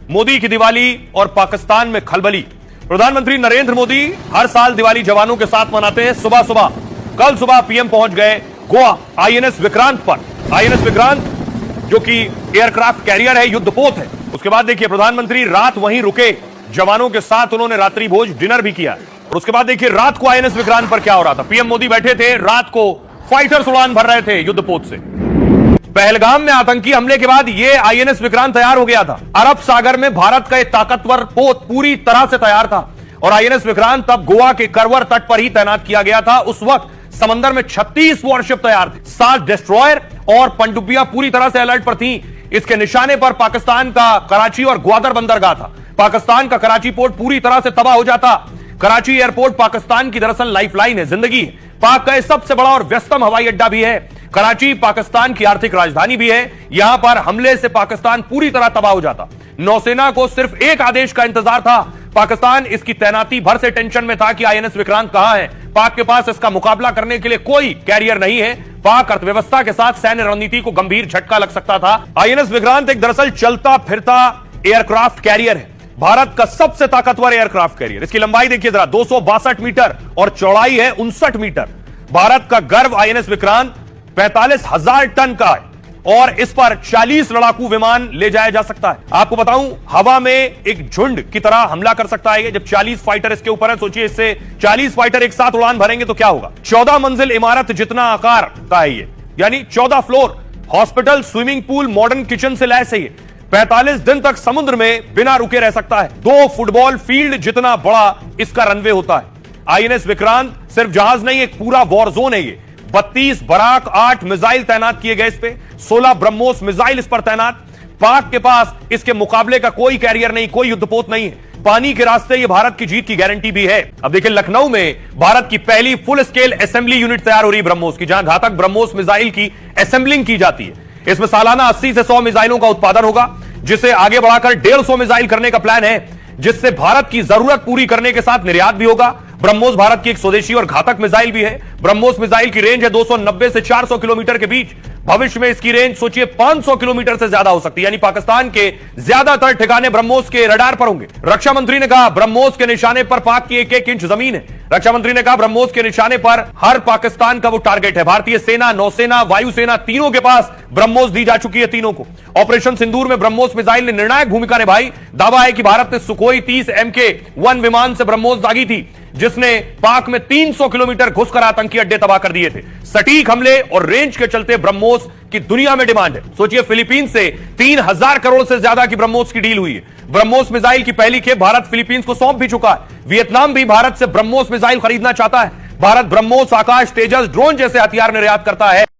मोदी की दिवाली और पाकिस्तान में खलबली। प्रधानमंत्री नरेंद्र मोदी हर साल दिवाली जवानों के साथ मनाते हैं। सुबह सुबह कल सुबह पीएम पहुंच गए गोवा आईएनएस विक्रांत पर। आईएनएस विक्रांत जो कि एयरक्राफ्ट कैरियर है, युद्धपोत है। उसके बाद देखिए प्रधानमंत्री रात वहीं रुके, जवानों के साथ उन्होंने रात्रि भोज डिनर भी किया। और उसके बाद देखिए रात को आईएनएस विक्रांत पर क्या हो रहा था। पीएम मोदी बैठे थे, रात को फाइटर्स उड़ान भर रहे थे युद्धपोत से। पहलगाम में आतंकी हमले के बाद यह आईएनएस विक्रांत तैयार हो गया था। अरब सागर में भारत का एक ताकतवर पोत पूरी तरह से तैयार था और आईएनएस विक्रांत तब गोवा के करवर तट पर ही तैनात किया गया था। उस वक्त समंदर में 36 वॉरशिप तैयार थे, 7 डिस्ट्रॉयर और पनडुब्बियां पूरी तरह से अलर्ट पर थी। इसके निशाने पर पाकिस्तान का कराची और ग्वादर बंदरगाह था। पाकिस्तान का कराची पोर्ट पूरी तरह से तबाह हो जाता। कराची एयरपोर्ट पाकिस्तान की दरअसल लाइफलाइन है, जिंदगी है। पाक का सबसे बड़ा और व्यस्तम हवाई अड्डा भी है। कराची पाकिस्तान की आर्थिक राजधानी भी है। यहां पर हमले से पाकिस्तान पूरी तरह तबाह हो जाता। नौसेना को सिर्फ एक आदेश का इंतजार था। पाकिस्तान इसकी तैनाती भर से टेंशन में था कि आईएनएस विक्रांत कहां है। पाक के पास इसका मुकाबला करने के लिए कोई कैरियर नहीं है। पाक अर्थव्यवस्था के साथ सैन्य रणनीति को गंभीर झटका लग सकता था। आईएनएस विक्रांत एक दरअसल चलता फिरता एयरक्राफ्ट कैरियर है, भारत का सबसे ताकतवर एयरक्राफ्ट कैरियर। इसकी लंबाई देखिए जरा, 262 मीटर और चौड़ाई है 59 मीटर। भारत का गर्व आईएनएस विक्रांत 45,000 टन का है और इस पर 40 लड़ाकू विमान ले जाया जा सकता है। आपको बताऊं, हवा में एक झुंड की तरह हमला कर सकता है। जब 40 फाइटर इसके ऊपर है, सोचिए इससे 40 फाइटर एक साथ उड़ान भरेंगे तो क्या होगा। 14 मंजिल इमारत जितना आकार का है ये, यानी 14 floor, hospital, swimming pool, modern kitchen से लैस है ये। 45 दिन तक समुद्र में बिना रुके रह सकता है। 2 फुटबॉल फील्ड जितना बड़ा इसका रनवे होता है। आईएनएस विक्रांत सिर्फ जहाज नहीं, एक पूरा वॉर जोन है ये। 32 बराक 8 मिसाइल तैनात किए गए इस पे, 16 ब्रह्मोस मिसाइल इस पर तैनात। पाक के पास इसके मुकाबले का कोई कैरियर नहीं, कोई युद्धपोत नहीं है। पानी के रास्ते ये भारत की जीत की गारंटी भी है। अब देखिए लखनऊ में भारत की पहली फुल स्केल असेंबली यूनिट तैयार हो रही है ब्रह्मोस की, जहां घातक ब्रह्मोस मिसाइल की असेंबलिंग की जाती है। इसमें सालाना 80 से 100 मिसाइलों का उत्पादन होगा, जिसे आगे बढ़ाकर 150 मिसाइल करने का प्लान है, जिससे भारत की जरूरत पूरी करने के साथ निर्यात भी होगा। ब्रह्मोस भारत की एक स्वदेशी और घातक मिसाइल भी है। ब्रह्मोस मिसाइल की रेंज है 290 से 400 किलोमीटर के बीच। भविष्य में इसकी रेंज सोचिए 500 किलोमीटर से ज्यादा हो सकती है, यानी पाकिस्तान के ज्यादातर ठिकाने ब्रह्मोस के रडार पर होंगे। रक्षा मंत्री ने कहा ब्रह्मोस के निशाने पर पाक की 1-1 इंच जमीन है। रक्षा मंत्री ने कहा ब्रह्मोस के निशाने पर हर पाकिस्तान का वो टारगेट है। भारतीय सेना, नौसेना, वायुसेना तीनों के पास ब्रह्मोस दी जा चुकी है, तीनों को। ऑपरेशन सिंदूर में ब्रह्मोस मिसाइल ने निर्णायक भूमिका निभाई। दावा है कि भारत ने सुखोई 30 MK-1 विमान से ब्रह्मोस दागी थी, जिसने पाक में 300 किलोमीटर घुसकर आतंकी अड्डे तबाह कर दिए थे। सटीक हमले और रेंज के चलते ब्रह्मोस की दुनिया में डिमांड है। सोचिए फिलीपींस से 3000 करोड़ से ज्यादा की ब्रह्मोस की डील हुई है। ब्रह्मोस मिसाइल की पहली खेप भारत फिलीपींस को सौंप भी चुका है। वियतनाम भी भारत से ब्रह्मोस मिसाइल खरीदना चाहता है। भारत ब्रह्मोस, आकाश तेजस, ड्रोन जैसे हथियार निर्यात करता है।